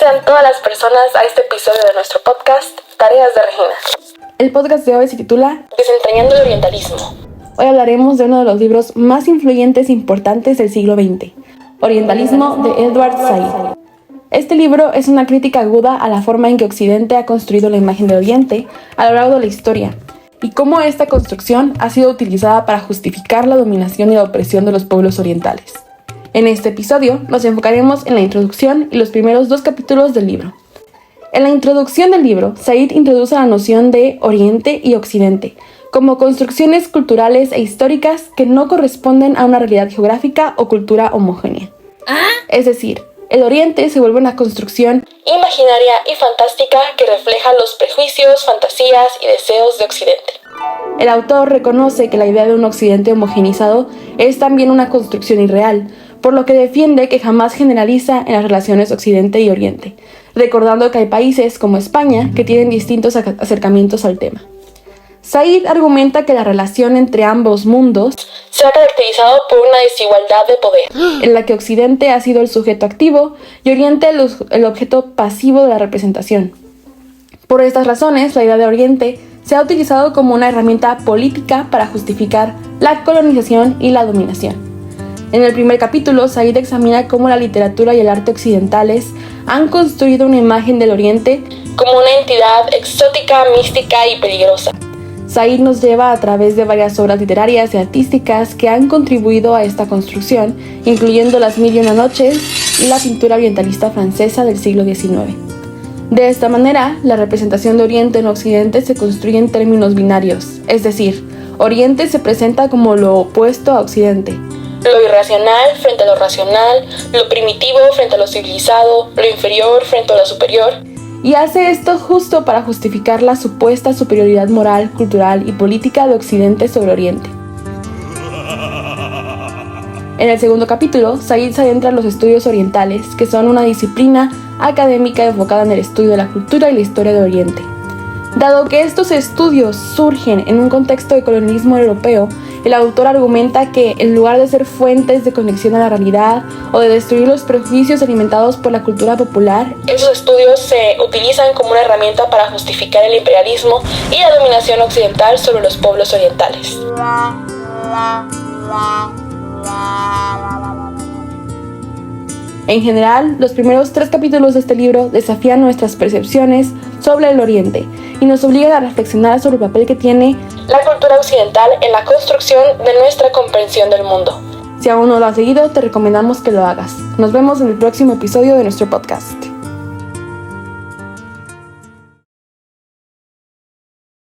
sean todas las personas a este episodio de nuestro podcast, Tareas de Regina. El podcast de hoy se titula Desentrañando el Orientalismo. Hoy hablaremos de uno de los libros más influyentes e importantes del siglo XX, Orientalismo, de Edward Said. Este libro es una crítica aguda a la forma en que Occidente ha construido la imagen del Oriente a lo largo de la historia, y cómo esta construcción ha sido utilizada para justificar la dominación y la opresión de los pueblos orientales. En este episodio nos enfocaremos en la introducción y los primeros 2 capítulos del libro. En la introducción del libro, Said introduce la noción de Oriente y Occidente como construcciones culturales e históricas que no corresponden a una realidad geográfica o cultura homogénea. Es decir, el Oriente se vuelve una construcción imaginaria y fantástica que refleja los prejuicios, fantasías y deseos de Occidente. El autor reconoce que la idea de un Occidente homogeneizado es también una construcción irreal, por lo que defiende que jamás generaliza en las relaciones Occidente y Oriente, recordando que hay países como España que tienen distintos acercamientos al tema. Said argumenta que la relación entre ambos mundos se ha caracterizado por una desigualdad de poder, en la que Occidente ha sido el sujeto activo y Oriente el objeto pasivo de la representación. Por estas razones, la idea de Oriente se ha utilizado como una herramienta política para justificar la colonización y la dominación. En el primer capítulo, Said examina cómo la literatura y el arte occidentales han construido una imagen del Oriente como una entidad exótica, mística y peligrosa. Said nos lleva a través de varias obras literarias y artísticas que han contribuido a esta construcción, incluyendo Las Mil y Una Noches y la pintura orientalista francesa del siglo XIX. De esta manera, la representación de Oriente en Occidente se construye en términos binarios, es decir, Oriente se presenta como lo opuesto a Occidente. Lo irracional frente a lo racional, lo primitivo frente a lo civilizado, lo inferior frente a lo superior. Y hace esto justo para justificar la supuesta superioridad moral, cultural y política de Occidente sobre Oriente. En el segundo capítulo, Said se adentra en los estudios orientales, que son una disciplina académica enfocada en el estudio de la cultura y la historia de Oriente. Dado que estos estudios surgen en un contexto de colonialismo europeo, el autor argumenta que, en lugar de ser fuentes de conexión a la realidad o de destruir los prejuicios alimentados por la cultura popular, esos estudios se utilizan como una herramienta para justificar el imperialismo y la dominación occidental sobre los pueblos orientales. En general, los primeros 3 capítulos de este libro desafían nuestras percepciones sobre el Oriente y nos obligan a reflexionar sobre el papel que tiene la cultura occidental en la construcción de nuestra comprensión del mundo. Si aún no lo has seguido, te recomendamos que lo hagas. Nos vemos en el próximo episodio de nuestro podcast.